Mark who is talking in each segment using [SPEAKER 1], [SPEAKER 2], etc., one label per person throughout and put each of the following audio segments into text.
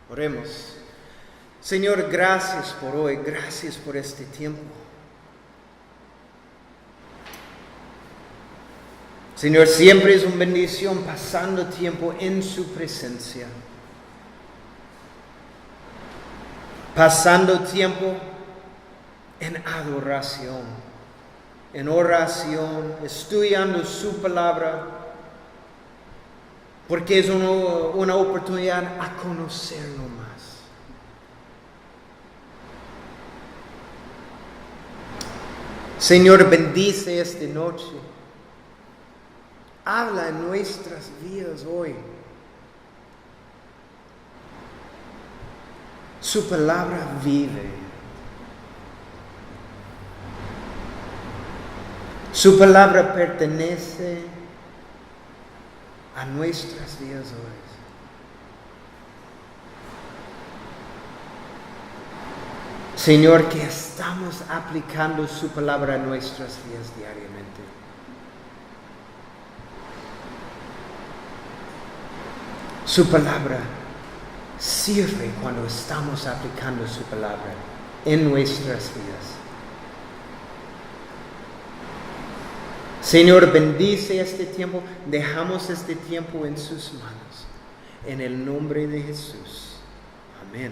[SPEAKER 1] Oremos. Señor, gracias por hoy, gracias por este tiempo. Señor, siempre es una bendición pasando tiempo en su presencia. Pasando tiempo en adoración, en oración, estudiando su palabra, porque es una oportunidad a conocerlo más. Señor, bendice esta noche. Habla en nuestras vidas hoy. Su palabra vive. Su palabra pertenece a nuestras vidas hoy. Señor, que estamos aplicando su palabra a nuestras vidas diariamente. Su palabra sirve cuando estamos aplicando su palabra en nuestras vidas. Señor, bendice este tiempo. Dejamos este tiempo en sus manos. En el nombre de Jesús. Amén.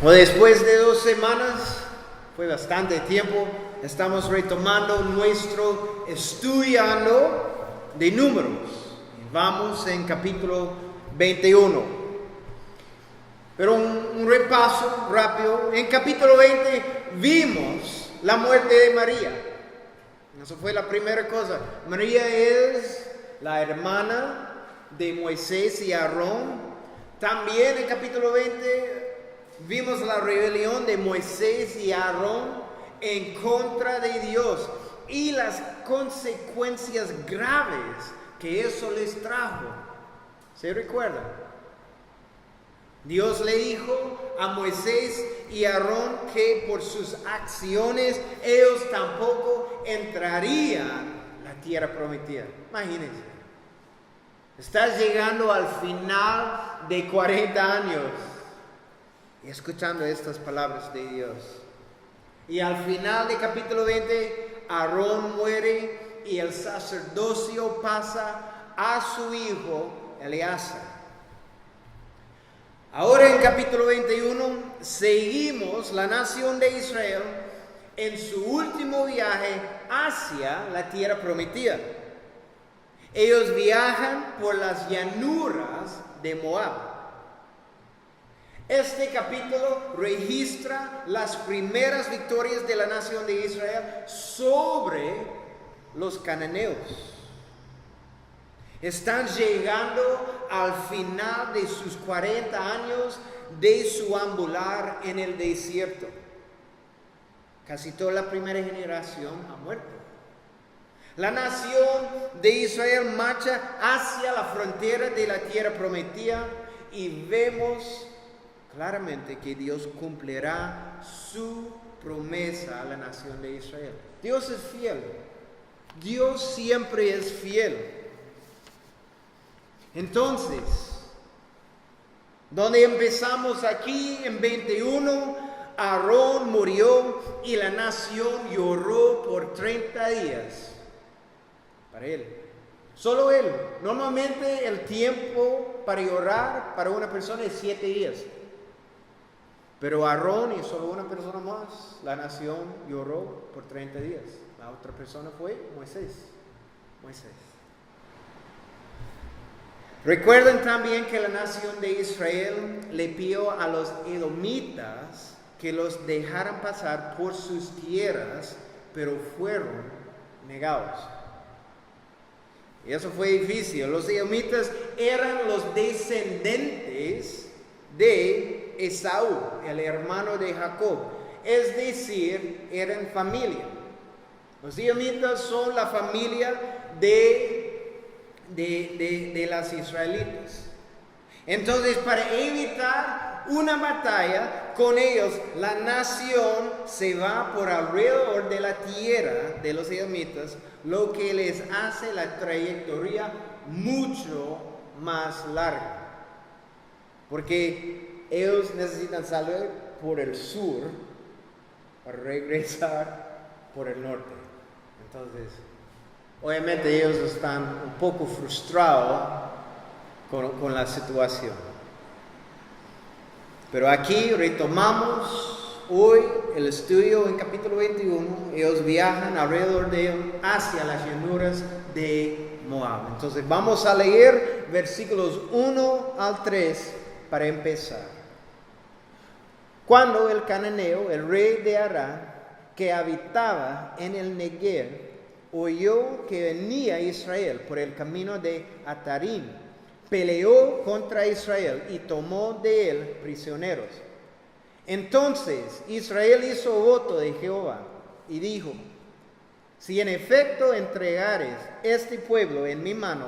[SPEAKER 1] Después de 2 semanas, fue bastante tiempo, estamos retomando nuestro estudiando de números. Vamos en capítulo 21. Pero un repaso rápido. En capítulo 20 vimos la muerte de María. Eso fue la primera cosa. María es la hermana de Moisés y Aarón. También en capítulo 20 vimos la rebelión de Moisés y Aarón en contra de Dios y las consecuencias graves que eso les trajo. ¿Se recuerdan? Dios le dijo a Moisés y Aarón que por sus acciones ellos tampoco entrarían a la tierra prometida. Imagínense. Estás llegando al final de 40 años y escuchando estas palabras de Dios. Y al final del capítulo 20, Aarón muere y el sacerdocio pasa a su hijo Eleazar. Ahora en capítulo 21 seguimos la nación de Israel en su último viaje hacia la tierra prometida. Ellos viajan por las llanuras de Moab. Este capítulo registra las primeras victorias de la nación de Israel sobre los cananeos. Están llegando al final de sus 40 años de su ambular en el desierto. Casi toda la primera generación ha muerto. La nación de Israel marcha hacia la frontera de la tierra prometida y vemos claramente que Dios cumplirá su promesa a la nación de Israel. Dios es fiel. Dios siempre es fiel. Entonces, donde empezamos aquí en 21, Aarón murió y la nación lloró por 30 días para él. Solo él. Normalmente el tiempo para llorar para una persona es 7 días. Pero Aarón y solo una persona más, la nación lloró por 30 días. La otra persona fue Moisés. Recuerden también que la nación de Israel le pidió a los edomitas que los dejaran pasar por sus tierras, pero fueron negados. Y eso fue difícil. Los edomitas eran los descendientes de Esaú, el hermano de Jacob. Es decir, eran familia. Los edomitas son la familia de las israelitas. Entonces, para evitar una batalla con ellos, la nación se va por alrededor de la tierra de los edomitas, lo que les hace la trayectoria mucho más larga. porque ellos necesitan salir por el sur para regresar por el norte. Entonces, obviamente ellos están un poco frustrados con la situación. Pero aquí retomamos hoy el estudio en capítulo 21. Ellos viajan alrededor de ellos hacia las llanuras de Moab. Entonces vamos a leer versículos 1 al 3 para empezar. Cuando el cananeo, el rey de Arad, que habitaba en el Negev, oyó que venía Israel por el camino de Atarim, peleó contra Israel y tomó de él prisioneros. Entonces Israel hizo voto de Jehová y dijo: si en efecto entregares este pueblo en mi mano,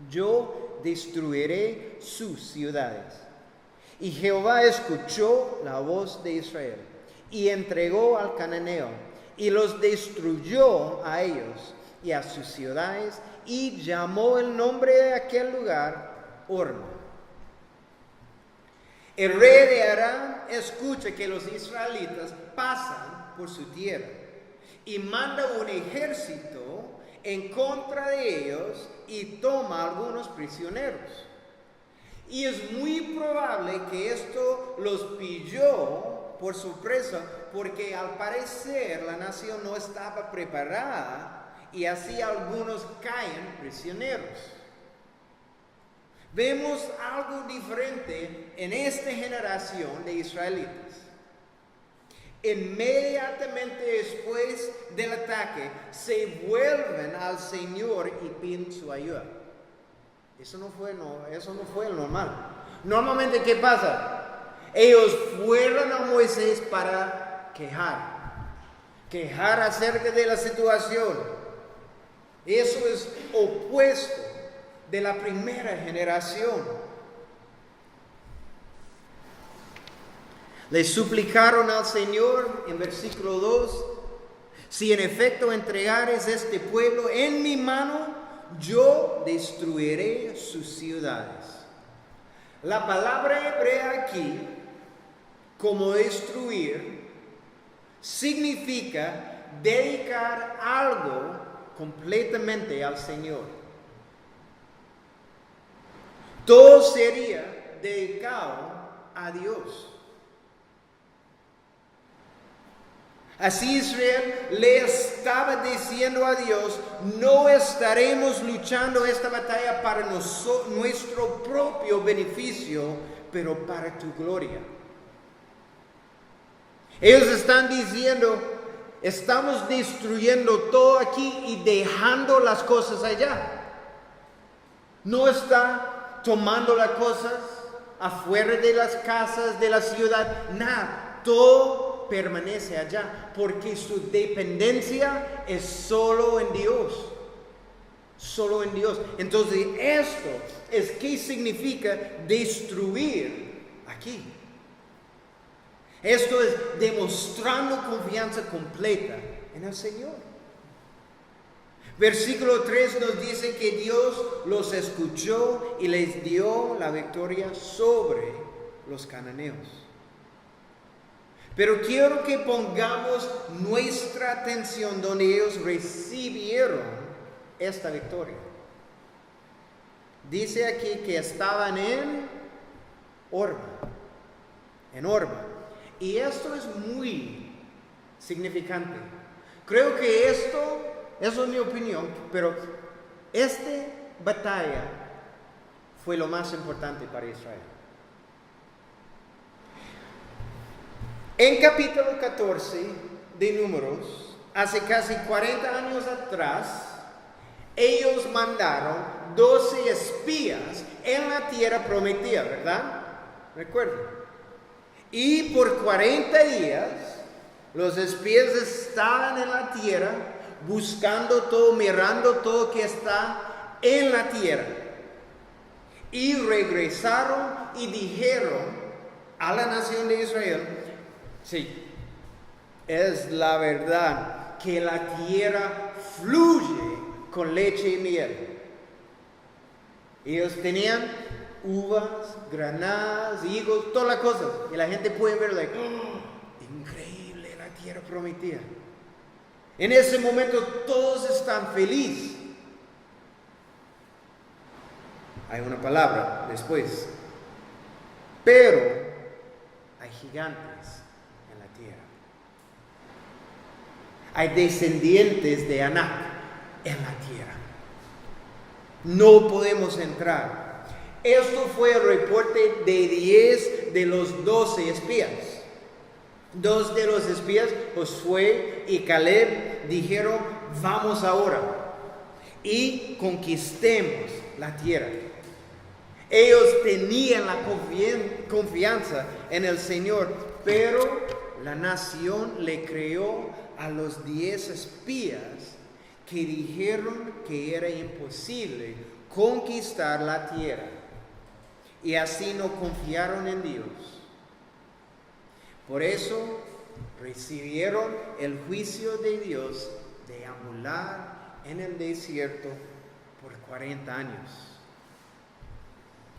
[SPEAKER 1] yo destruiré sus ciudades. Y Jehová escuchó la voz de Israel y entregó al cananeo y los destruyó a ellos y a sus ciudades, y llamó el nombre de aquel lugar Horma. El rey de Aram escucha que los israelitas pasan por su tierra y manda un ejército en contra de ellos y toma algunos prisioneros. Y es muy probable que esto los pilló por sorpresa, porque al parecer la nación no estaba preparada y así algunos caen prisioneros. Vemos algo diferente en esta generación de israelitas. Inmediatamente después del ataque se vuelven al Señor y piden su ayuda. Eso no fue lo normal. Normalmente, ¿qué pasa? Ellos fueron a Moisés para quejar acerca de la situación. Eso es opuesto de la primera generación. Le suplicaron al Señor en versículo 2: si en efecto entregares este pueblo en mi mano, yo destruiré sus ciudades. La palabra hebrea aquí, como destruir, significa dedicar algo completamente al Señor. Todo sería dedicado a Dios. Así Israel le estaba diciendo a Dios: no estaremos luchando esta batalla para nuestro propio beneficio, pero para tu gloria. Ellos están diciendo: estamos destruyendo todo aquí y dejando las cosas allá. No está tomando las cosas afuera de las casas de la ciudad, nada, todo permanece allá, porque su dependencia es solo en Dios. Solo en Dios. Entonces, esto es qué significa destruir aquí. Esto es demostrando confianza completa en el Señor. Versículo 3 nos dice que Dios los escuchó y les dio la victoria sobre los cananeos. Pero quiero que pongamos nuestra atención donde ellos recibieron esta victoria. Dice aquí que estaban en Horma. En Horma. Y esto es muy significante. Creo que eso es mi opinión, pero esta batalla fue lo más importante para Israel. En capítulo 14 de Números, hace casi 40 años atrás, ellos mandaron 12 espías en la tierra prometida, ¿verdad? Recuerden. Y por 40 días, los espías estaban en la tierra, buscando todo, mirando todo que está en la tierra. Y regresaron y dijeron a la nación de Israel: sí, es la verdad que la tierra fluye con leche y miel. Ellos tenían uvas, granadas, higos, todas las cosas. Y la gente puede ver, like, "Oh, increíble la tierra prometida". En ese momento todos están felices. Hay una palabra después. Pero hay gigantes en la tierra. Hay descendientes de Anak en la tierra. No podemos entrar. Esto fue el reporte de 10 de los 12 espías. 2 de los espías, Josué y Caleb, dijeron: vamos ahora y conquistemos la tierra. Ellos tenían la confianza en el Señor, pero la nación le creyó a los 10 espías que dijeron que era imposible conquistar la tierra, y así no confiaron en Dios. Por eso recibieron el juicio de Dios de deambular en el desierto por 40 años.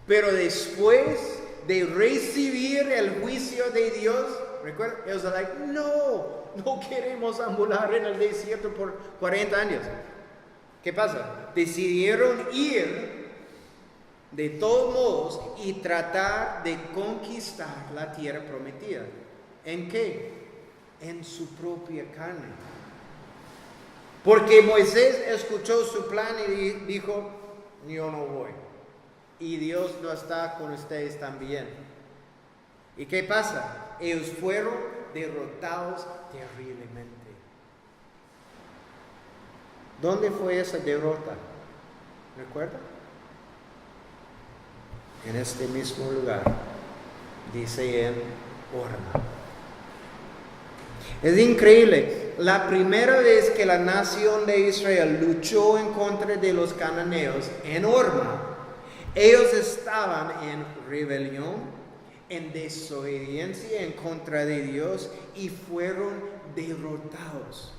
[SPEAKER 1] Pero después de recibir el juicio de Dios, recuerda, ellos eran like, no queremos ambular en el desierto por 40 años. ¿Qué pasa? Decidieron ir de todos modos y tratar de conquistar la tierra prometida. ¿En qué? En su propia carne. Porque Moisés escuchó su plan y dijo: yo no voy. Y Dios no está con ustedes también. ¿Y qué pasa? Ellos fueron derrotados terriblemente. ¿Dónde fue esa derrota? ¿Recuerda? En este mismo lugar, dice en Horma. Es increíble. La primera vez que la nación de Israel luchó en contra de los cananeos en Horma, ellos estaban en rebelión, en desobediencia en contra de Dios y fueron derrotados.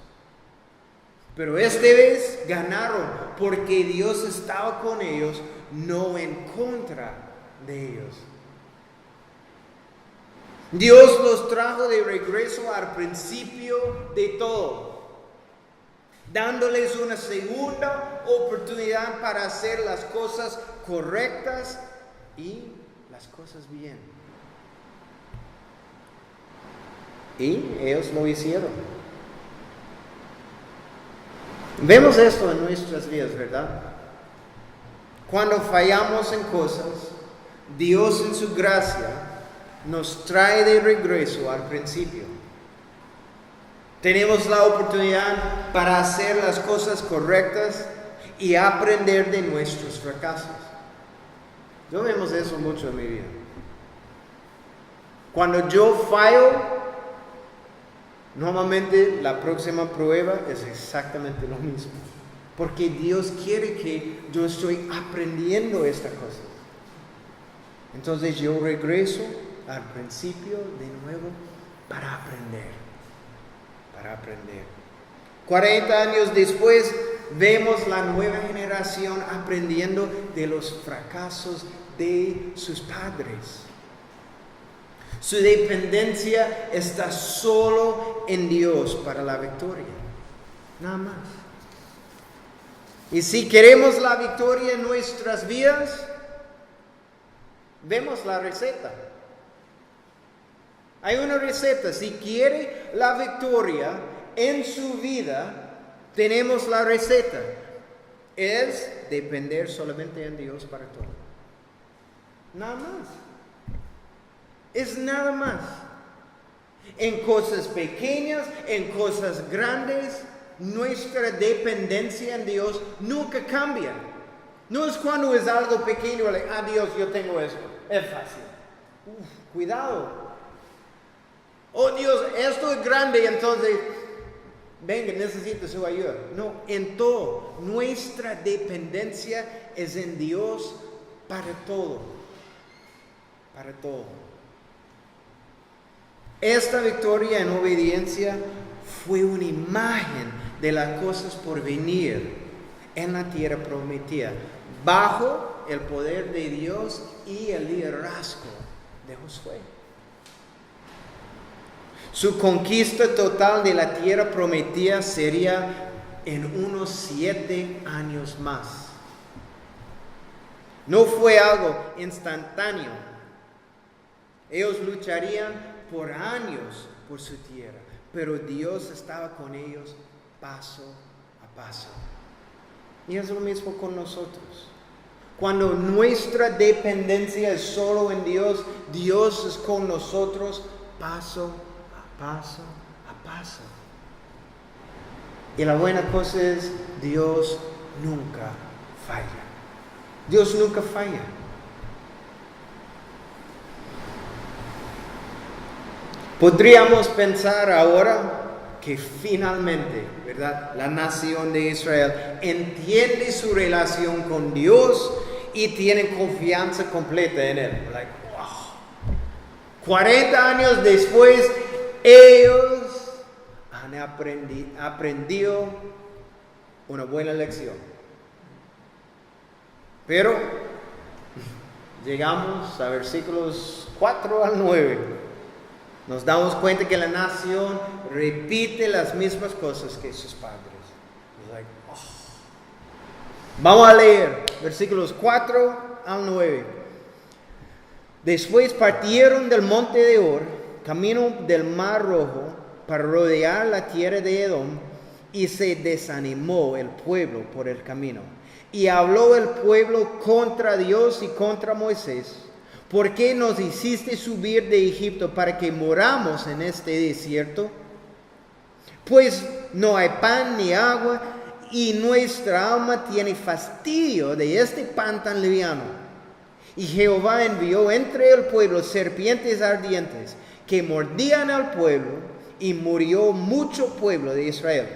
[SPEAKER 1] Pero esta vez ganaron porque Dios estaba con ellos, no en contra de ellos. Dios los trajo de regreso al principio de todo, dándoles una segunda oportunidad para hacer las cosas correctas y las cosas bien. Y ellos lo hicieron. Vemos esto en nuestras vidas, ¿verdad? Cuando fallamos en cosas, Dios en su gracia nos trae de regreso al principio. Tenemos la oportunidad para hacer las cosas correctas y aprender de nuestros fracasos. Yo vemos eso mucho en mi vida. Cuando yo fallo, normalmente la próxima prueba es exactamente lo mismo. Porque Dios quiere que yo estoy aprendiendo esta cosa. Entonces yo regreso al principio de nuevo para aprender. 40 años después, vemos la nueva generación aprendiendo de los fracasos de sus padres. Su dependencia está solo en Dios para la victoria. Nada más. Y si queremos la victoria en nuestras vidas, vemos la receta. Hay una receta. Si quiere la victoria en su vida, tenemos la receta. Es depender solamente en Dios para todo. Nada más. Es nada más. En cosas pequeñas, en cosas grandes, nuestra dependencia en Dios nunca cambia. No es cuando es algo pequeño, Dios, yo tengo esto. Es fácil. Cuidado. Oh Dios, esto es grande, entonces, venga, necesito su ayuda. No, en todo, nuestra dependencia es en Dios para todo. Para todo. Esta victoria en obediencia fue una imagen de las cosas por venir en la tierra prometida, bajo el poder de Dios y el liderazgo de Josué. Su conquista total de la tierra prometida sería en unos 7 años más. No fue algo instantáneo. Ellos lucharían por años por su tierra, pero Dios estaba con ellos paso a paso. Y es lo mismo con nosotros. Cuando nuestra dependencia es solo en Dios, Dios es con nosotros paso a paso. Y la buena cosa es, Dios nunca falla. Dios nunca falla. Podríamos pensar ahora que finalmente, ¿verdad?, la nación de Israel entiende su relación con Dios y tiene confianza completa en Él. Like, wow. 40 años después, ellos han aprendido una buena lección. Pero llegamos a versículos 4 al 9. Nos damos cuenta que la nación repite las mismas cosas que sus padres. Like, oh. Vamos a leer versículos 4 al 9. Después partieron del monte de Or, camino del mar Rojo, para rodear la tierra de Edom, y se desanimó el pueblo por el camino. Y habló el pueblo contra Dios y contra Moisés. ¿Por qué nos hiciste subir de Egipto para que moramos en este desierto? Pues no hay pan ni agua, y nuestra alma tiene fastidio de este pan tan liviano. Y Jehová envió entre el pueblo serpientes ardientes que mordían al pueblo, y murió mucho pueblo de Israel.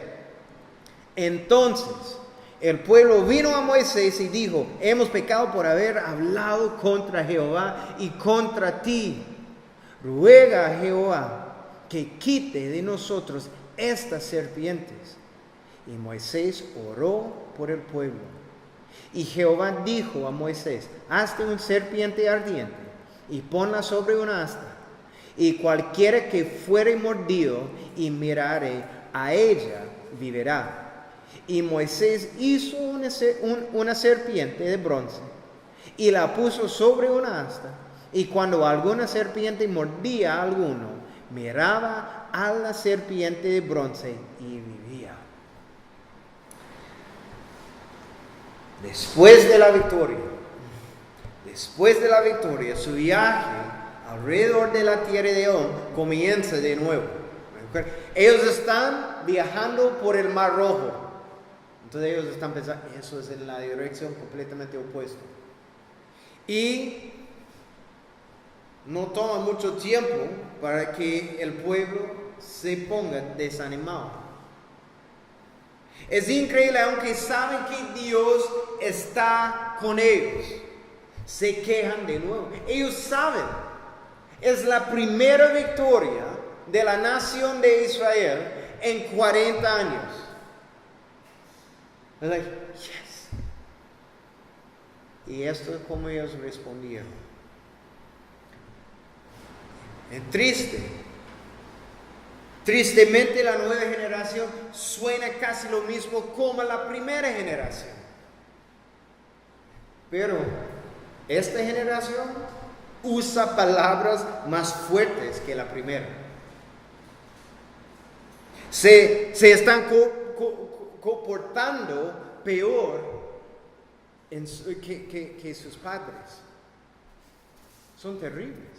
[SPEAKER 1] Entonces el pueblo vino a Moisés y dijo: hemos pecado por haber hablado contra Jehová y contra ti. Ruega a Jehová que quite de nosotros estas serpientes. Y Moisés oró por el pueblo. Y Jehová dijo a Moisés: hazte una serpiente ardiente y ponla sobre una asta. Y cualquiera que fuere mordido y mirare a ella, vivirá. Y Moisés hizo una serpiente de bronce y la puso sobre una asta. Y cuando alguna serpiente mordía a alguno, miraba a la serpiente de bronce y vivía. Después de la victoria, su viaje alrededor de la tierra de Edom comienza de nuevo. Ellos están viajando por el Mar Rojo. Entonces ellos están pensando, eso es en la dirección completamente opuesta. Y no toma mucho tiempo para que el pueblo se ponga desanimado. Es increíble, aunque saben que Dios está con ellos, se quejan de nuevo. Ellos saben, es la primera victoria de la nación de Israel en 40 años. They're like, yes. Y esto es como ellos respondieron. Es triste. Tristemente la nueva generación suena casi lo mismo como la primera generación. Pero esta generación usa palabras más fuertes que la primera. Se están comportando peor que sus padres. Son terribles.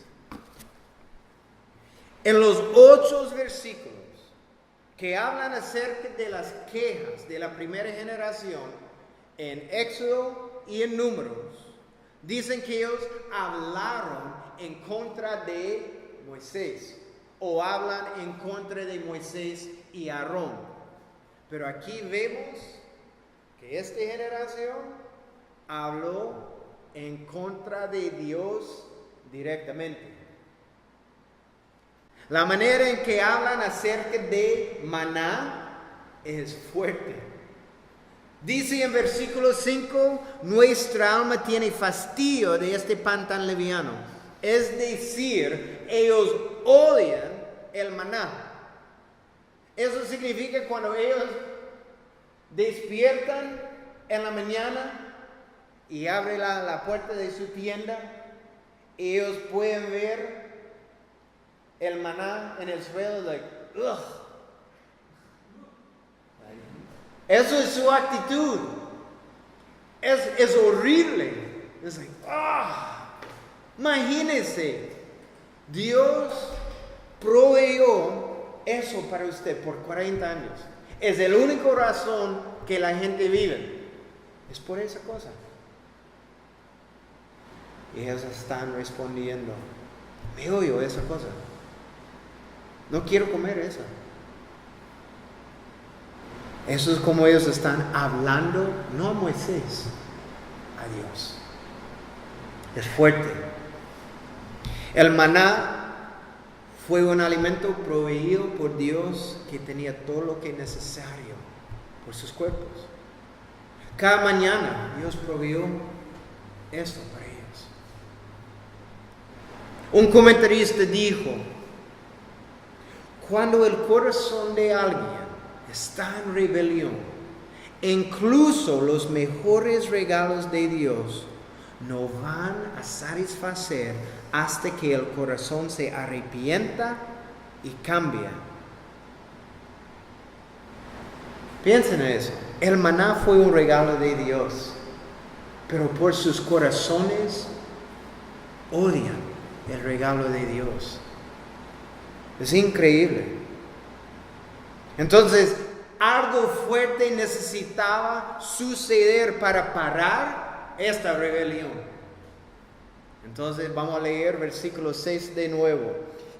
[SPEAKER 1] En los 8 versículos que hablan acerca de las quejas de la primera generación, en Éxodo y en Números, dicen que ellos hablaron en contra de Moisés, o hablan en contra de Moisés y Aarón. Pero aquí vemos que esta generación habló en contra de Dios directamente. La manera en que hablan acerca de maná es fuerte. Dice en versículo 5, nuestra alma tiene fastidio de este pan tan liviano. Es decir, ellos odian el maná. Eso significa que cuando ellos despiertan en la mañana y abren la puerta de su tienda, ellos pueden ver el maná en el suelo, like, ugh. Eso es su actitud. Es horrible. Es like, imagínense, Dios proveyó eso para usted por 40 años. Es la única razón que la gente vive. Es por esa cosa. Y ellos están respondiendo, me odio esa cosa. No quiero comer eso. Eso es como ellos están hablando, no a Moisés, a Dios. Es fuerte. El maná fue un alimento proveído por Dios que tenía todo lo que es necesario por sus cuerpos. Cada mañana Dios proveyó esto para ellos. Un comentarista dijo, cuando el corazón de alguien está en rebelión, incluso los mejores regalos de Dios no van a satisfacer hasta que el corazón se arrepienta y cambia. Piensen en eso. El maná fue un regalo de Dios, pero por sus corazones odian el regalo de Dios. Es increíble. Entonces, algo fuerte necesitaba suceder para parar esta rebelión. Entonces, vamos a leer versículo 6 de nuevo.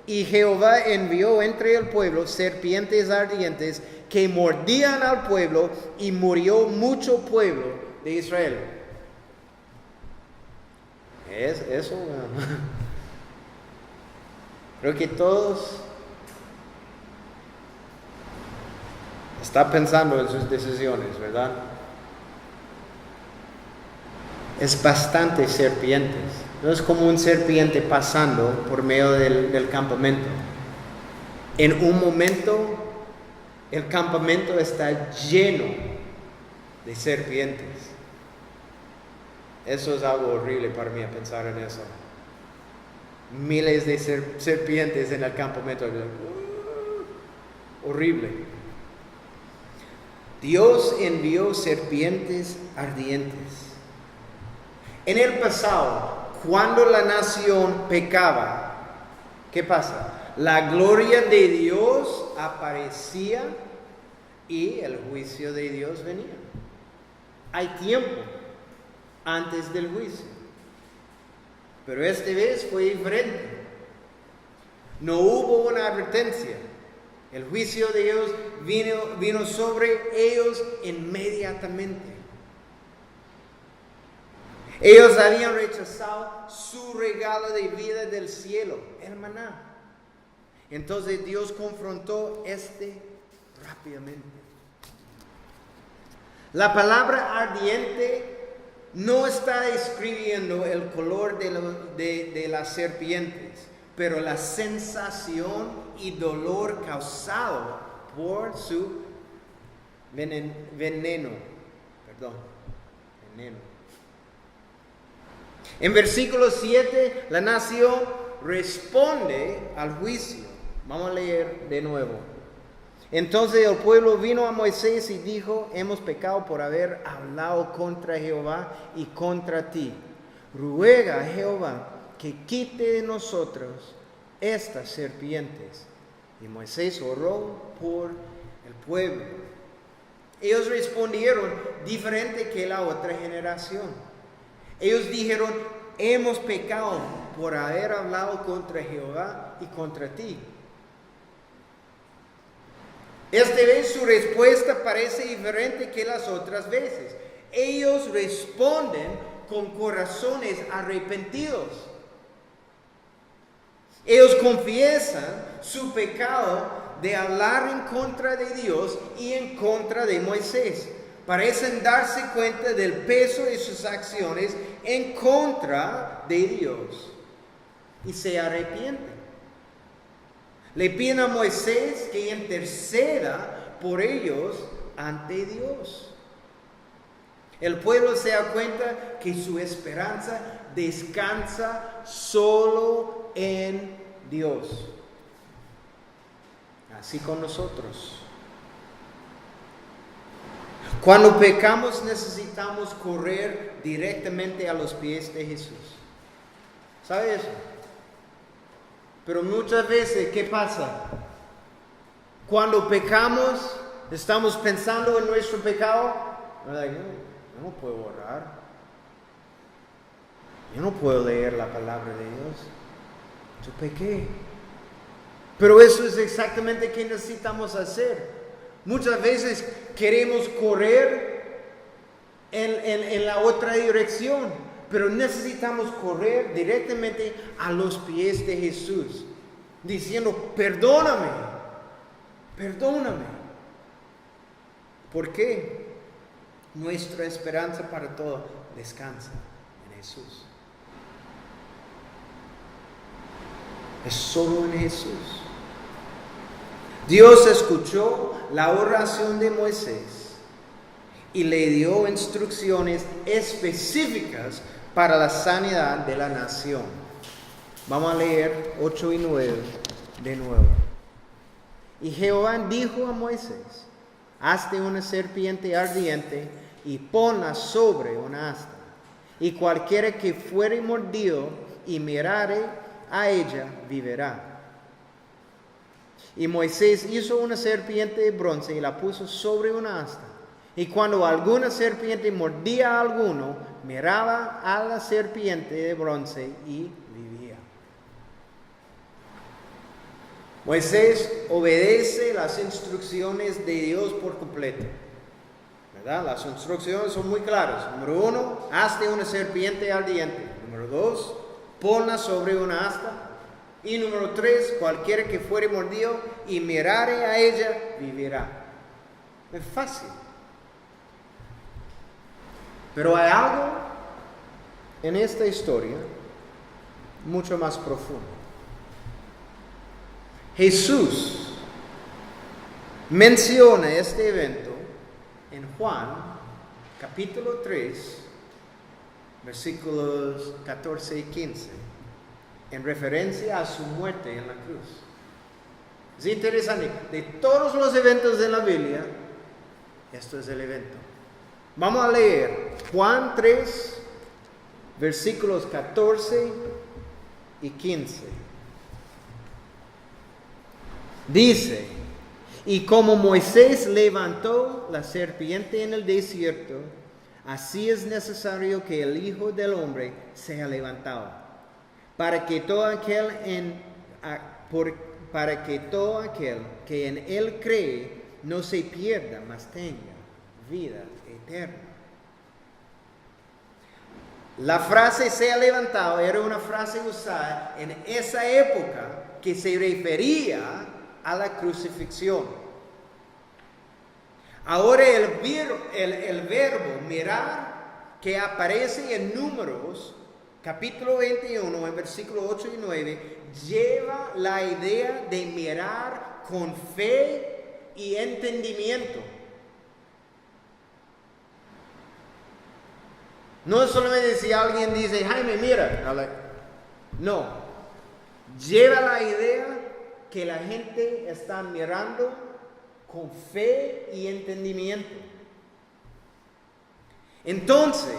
[SPEAKER 1] Y Jehová envió entre el pueblo serpientes ardientes que mordían al pueblo, y murió mucho pueblo de Israel. ¿Es eso? Creo que todos están pensando en sus decisiones, ¿verdad? Es bastante serpientes. No es como un serpiente pasando por medio del campamento. En un momento, el campamento está lleno de serpientes. Eso es algo horrible para mí, a pensar en eso. Miles de serpientes en el campamento. Horrible. Dios envió serpientes ardientes. En el pasado, cuando la nación pecaba, ¿qué pasa? La gloria de Dios aparecía y el juicio de Dios venía. Hay tiempo antes del juicio. Pero esta vez fue diferente. No hubo una advertencia. El juicio de Dios vino sobre ellos inmediatamente. Ellos habían rechazado su regalo de vida del cielo, el maná. Entonces Dios confrontó rápidamente. La palabra ardiente no está describiendo el color de las serpientes, pero la sensación y dolor causado por su veneno. En versículo 7, la nación responde al juicio. Vamos a leer de nuevo. Entonces el pueblo vino a Moisés y dijo, hemos pecado por haber hablado contra Jehová y contra ti. Ruega a Jehová que quite de nosotros estas serpientes. Y Moisés oró por el pueblo. Ellos respondieron diferente que la otra generación. Ellos dijeron, hemos pecado por haber hablado contra Jehová y contra ti. Esta vez su respuesta parece diferente que las otras veces. Ellos responden con corazones arrepentidos. Ellos confiesan su pecado de hablar en contra de Dios y en contra de Moisés. parecen darse cuenta del peso de sus acciones en contra de Dios y se arrepienten. Le piden a Moisés que interceda por ellos ante Dios. El pueblo se da cuenta que su esperanza descansa solo en Dios. Así con nosotros. Cuando pecamos necesitamos correr directamente a los pies de Jesús. ¿Sabe eso? Pero muchas veces, ¿qué pasa? Cuando pecamos, estamos pensando en nuestro pecado. Yo no puedo orar. Yo no puedo leer la palabra de Dios. Yo pequé. Pero eso es exactamente lo que necesitamos hacer. Muchas veces queremos correr en la otra dirección, pero necesitamos correr directamente a los pies de Jesús, diciendo, perdóname, perdóname. ¿Por qué? Nuestra esperanza para todo descansa en Jesús. Es solo en Jesús. Dios escuchó la oración de Moisés y le dio instrucciones específicas para la sanidad de la nación. Vamos a leer 8 y 9 de nuevo. Y Jehová dijo a Moisés, hazte una serpiente ardiente y ponla sobre una asta. Y cualquiera que fuere mordido y mirare a ella, vivirá. Y Moisés hizo una serpiente de bronce y la puso sobre una asta. Y cuando alguna serpiente mordía a alguno, miraba a la serpiente de bronce y vivía. Moisés obedece las instrucciones de Dios por completo. ¿Verdad? Las instrucciones son muy claras. Número 1, hazte una serpiente ardiente. Número 2, ponla sobre una asta. Y número 3, cualquiera que fuere mordido y mirare a ella, vivirá. Es fácil. Pero hay algo en esta historia mucho más profundo. Jesús menciona este evento en Juan, capítulo 3, versículos 14 y 15. En referencia a su muerte en la cruz. Es interesante, de todos los eventos de la Biblia, esto es el evento. Vamos a leer Juan 3, versículos 14 y 15. Dice, y como Moisés levantó la serpiente en el desierto, así es necesario que el Hijo del Hombre sea levantado, para que todo aquel que en él cree no se pierda, mas tenga vida eterna. La frase sea levantado era una frase usada en esa época que se refería a la crucifixión. Ahora el verbo mirar que aparece en Números capítulo 21, en versículo 8 y 9, lleva la idea de mirar con fe y entendimiento. No es solamente si alguien dice, Jaime, mira. No. Lleva la idea que la gente está mirando con fe y entendimiento. Entonces,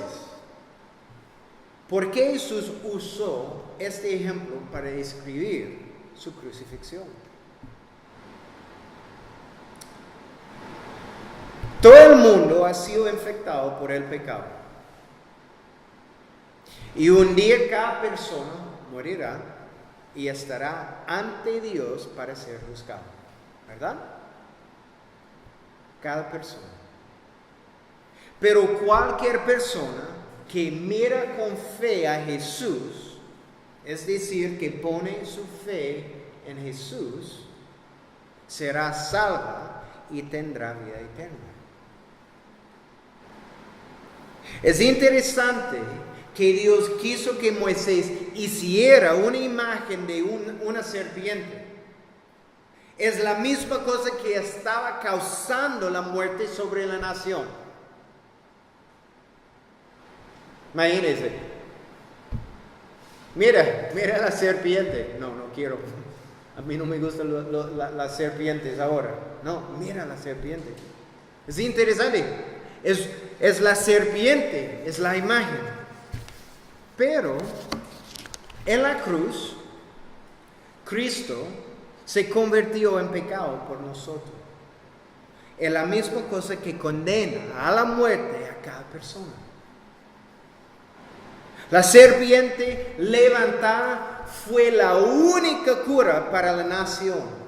[SPEAKER 1] ¿por qué Jesús usó este ejemplo para describir su crucifixión? Todo el mundo ha sido infectado por el pecado. Y un día cada persona morirá y estará ante Dios para ser juzgado. ¿Verdad? Cada persona. Pero cualquier persona que mira con fe a Jesús, es decir, que pone su fe en Jesús, será salva y tendrá vida eterna. Es interesante que Dios quiso que Moisés hiciera una imagen de una serpiente. Es la misma cosa que estaba causando la muerte sobre la nación. Imagínense. Mira la serpiente. No quiero. A mí no me gustan las serpientes ahora. No, mira la serpiente. Es interesante. Es la serpiente, es la imagen. Pero en la cruz, Cristo se convirtió en pecado por nosotros. Es la misma cosa que condena a la muerte a cada persona. La serpiente levantada fue la única cura para la nación.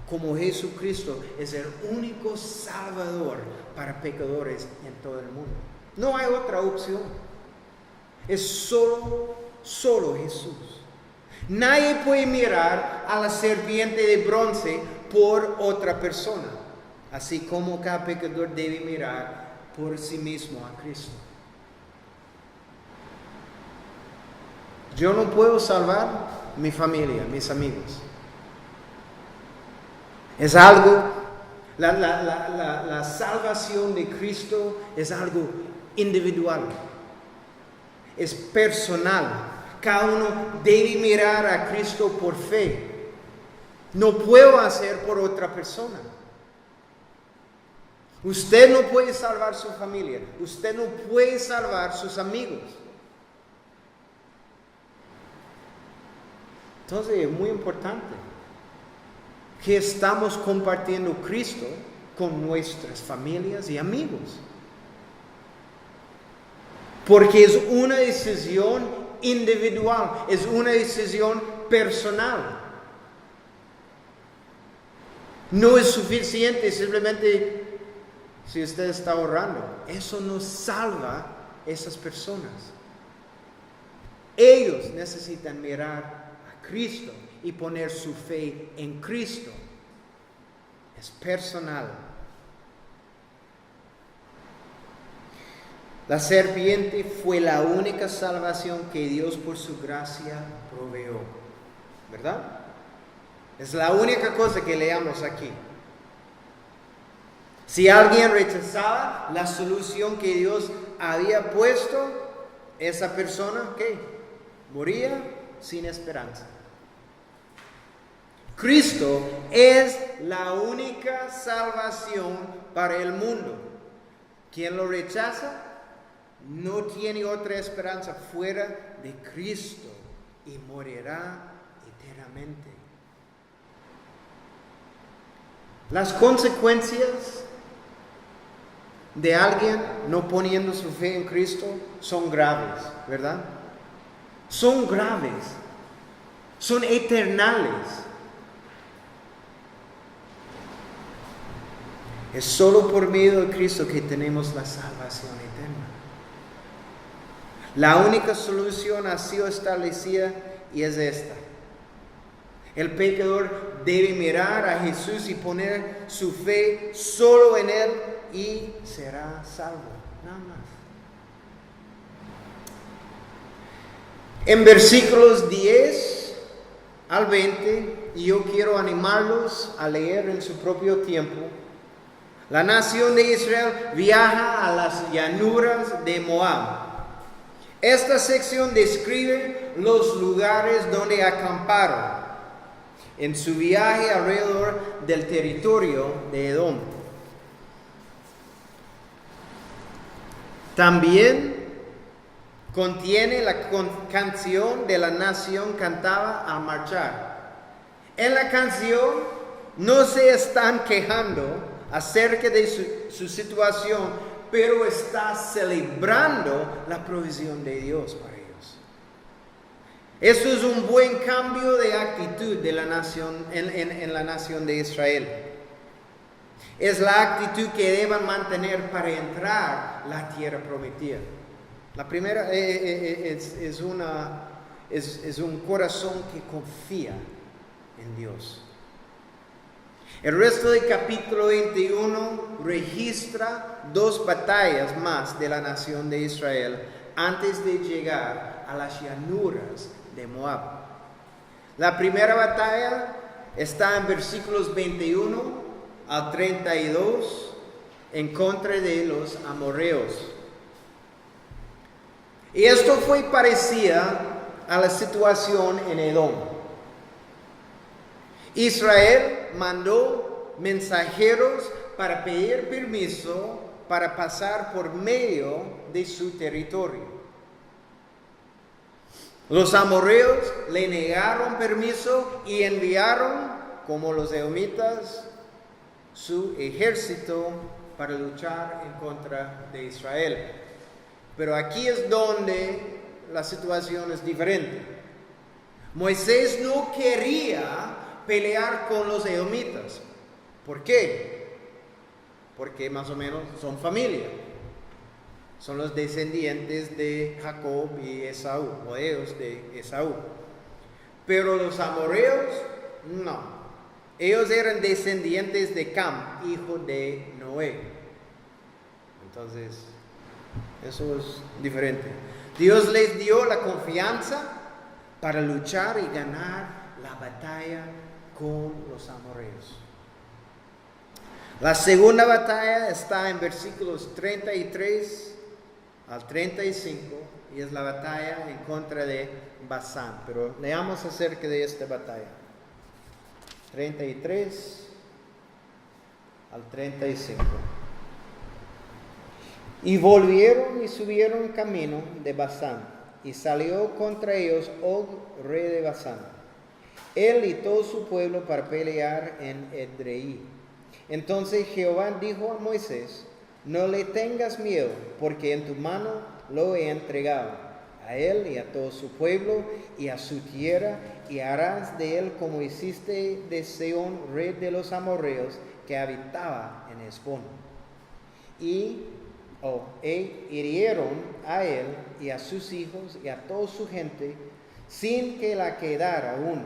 [SPEAKER 1] Como Jesucristo es el único salvador para pecadores en todo el mundo. No hay otra opción. Es solo Jesús. Nadie puede mirar a la serpiente de bronce por otra persona, así como cada pecador debe mirar por sí mismo a Cristo. Yo no puedo salvar mi familia, mis amigos. Es algo, la salvación de Cristo es algo individual, es personal. Cada uno debe mirar a Cristo por fe. No puedo hacer por otra persona. Usted no puede salvar su familia, usted no puede salvar sus amigos. Entonces es muy importante que estamos compartiendo Cristo con nuestras familias y amigos. Porque es una decisión individual, es una decisión personal. No es suficiente simplemente si usted está orando. Eso no salva a esas personas. Ellos necesitan mirar a Cristo y poner su fe en Cristo. Es personal. La serpiente fue la única salvación que Dios por su gracia proveyó. ¿Verdad? Es la única cosa que leamos aquí. Si alguien rechazaba la solución que Dios había puesto, esa persona, ¿qué? Moría sin esperanza. Cristo es la única salvación para el mundo. Quien lo rechaza no tiene otra esperanza fuera de Cristo y morirá eternamente. Las consecuencias de alguien no poniendo su fe en Cristo son graves, ¿verdad? Son graves, son eternales. Es solo por medio de Cristo que tenemos la salvación eterna. La única solución ha sido establecida y es esta. El pecador debe mirar a Jesús y poner su fe solo en Él y será salvo. Nada más. En versículos 10 al 20, y yo quiero animarlos a leer en su propio tiempo. La nación de Israel viaja a las llanuras de Moab. Esta sección describe los lugares donde acamparon en su viaje alrededor del territorio de Edom. También contiene la canción de la nación cantaba al marchar. En la canción no se están quejando acerca de su situación, pero está celebrando la provisión de Dios para ellos. Esto es un buen cambio de actitud de la nación en la nación de Israel. Es la actitud que deben mantener para entrar a la tierra prometida. La primera es un corazón que confía en Dios. El resto del capítulo 21 registra 2 batallas más de la nación de Israel antes de llegar a las llanuras de Moab. La primera batalla está en versículos 21 al 32 en contra de los amorreos. Y esto fue parecida a la situación en Edom. Israel mandó mensajeros para pedir permiso para pasar por medio de su territorio. Los amorreos le negaron permiso y enviaron, como los edomitas, su ejército para luchar en contra de Israel. Pero aquí es donde la situación es diferente. Moisés no quería pelear con los edomitas. ¿Por qué? Porque más o menos son familia. Son los descendientes de Jacob y Esaú, o ellos de Esaú. Pero los amorreos, no. Ellos eran descendientes de Cam, hijo de Noé. Entonces, eso es diferente. Dios les dio la confianza para luchar y ganar la batalla con los amorreos. La segunda batalla está en versículos 33 al 35 y es la batalla en contra de Basán. Pero leamos acerca de esta batalla. 33 al 35. Y volvieron y subieron camino de Basán, y salió contra ellos Og, rey de Basán, él y todo su pueblo para pelear en Edrei. Entonces Jehová dijo a Moisés: no le tengas miedo, porque en tu mano lo he entregado, a él y a todo su pueblo y a su tierra, y harás de él como hiciste de Sehón, rey de los amorreos, que habitaba en Hesbón. Hirieron a él y a sus hijos y a toda su gente, sin que la quedara uno,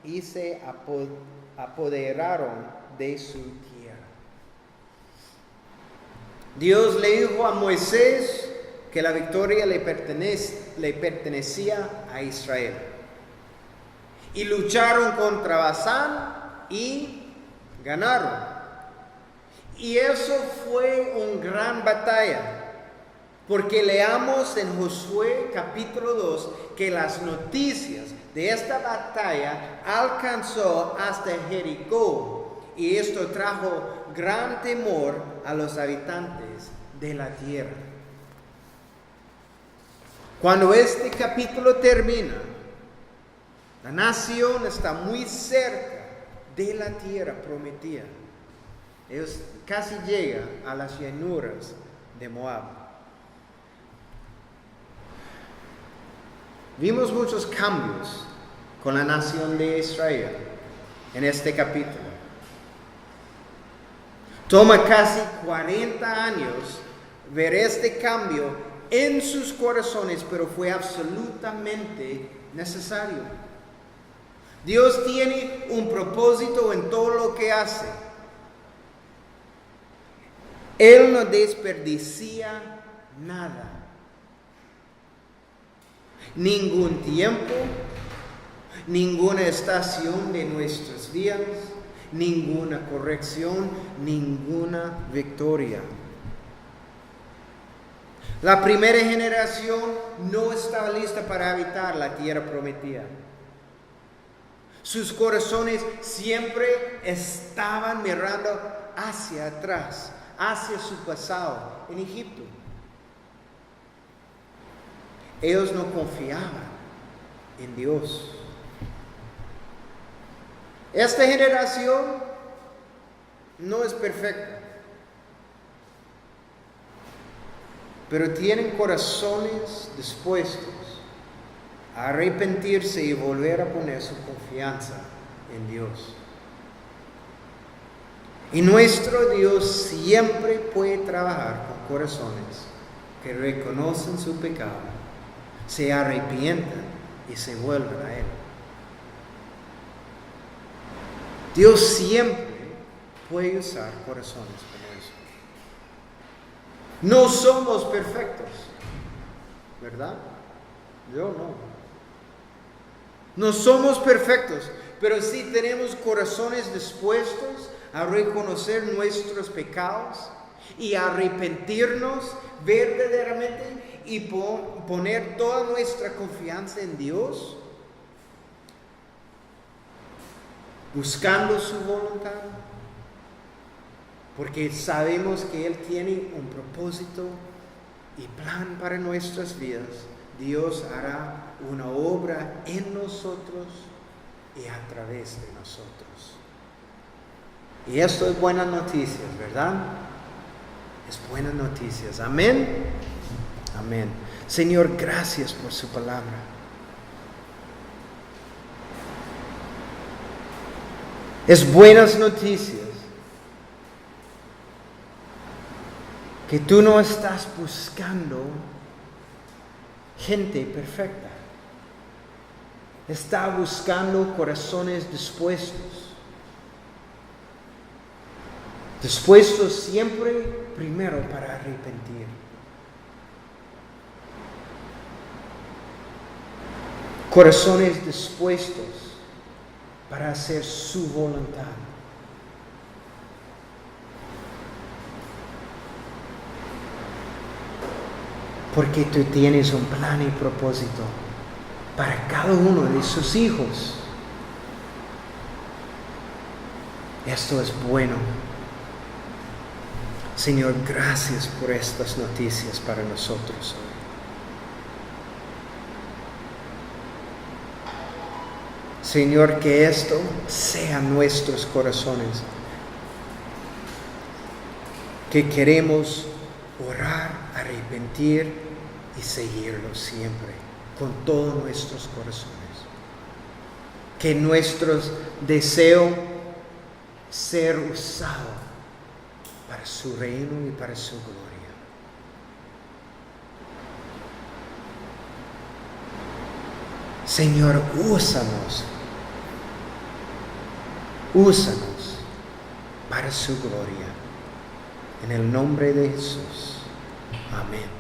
[SPEAKER 1] y se apoderaron de su tierra. Dios le dijo a Moisés que la victoria le pertenecía a Israel. Y lucharon contra Basán y ganaron. Y eso fue una gran batalla, porque leamos en Josué capítulo 2 que las noticias de esta batalla alcanzó hasta Jericó, y esto trajo gran temor a los habitantes de la tierra. Cuando este capítulo termina, la nación está muy cerca de la tierra prometida. Ellos casi llegan a las llanuras de Moab. Vimos muchos cambios con la nación de Israel en este capítulo. Toma casi 40 años ver este cambio en sus corazones, pero fue absolutamente necesario. Dios tiene un propósito en todo lo que hace. Él no desperdicia nada. Ningún tiempo, ninguna estación de nuestras vidas, ninguna corrección, ninguna victoria. La primera generación no estaba lista para habitar la tierra prometida. Sus corazones siempre estaban mirando hacia atrás, hacia su pasado en Egipto. Ellos no confiaban en Dios. Esta generación no es perfecta, pero tienen corazones dispuestos a arrepentirse y volver a poner su confianza en Dios. Y nuestro Dios siempre puede trabajar con corazones que reconocen su pecado, se arrepientan y se vuelven a Él. Dios siempre puede usar corazones como eso. No somos perfectos, ¿verdad? Yo no. No somos perfectos, pero sí tenemos corazones dispuestos a reconocer nuestros pecados y a arrepentirnos verdaderamente y poner toda nuestra confianza en Dios, buscando su voluntad, porque sabemos que Él tiene un propósito y plan para nuestras vidas. Dios hará una obra en nosotros y a través de nosotros. Y esto es buenas noticias, ¿verdad? Es buenas noticias. Amén. Amén. Señor, gracias por su palabra. Es buenas noticias que tú no estás buscando gente perfecta. Está buscando corazones dispuestos. Dispuestos siempre primero para arrepentir. Corazones dispuestos para hacer su voluntad. Porque tú tienes un plan y propósito para cada uno de sus hijos. Esto es bueno. Señor, gracias por estas noticias para nosotros hoy. Señor, que esto sea nuestros corazones, que queremos orar, arrepentir y seguirlo siempre con todos nuestros corazones. Que nuestro deseo ser usado para su reino y para su gloria. Señor, úsanos para su gloria. En el nombre de Jesús. Amén.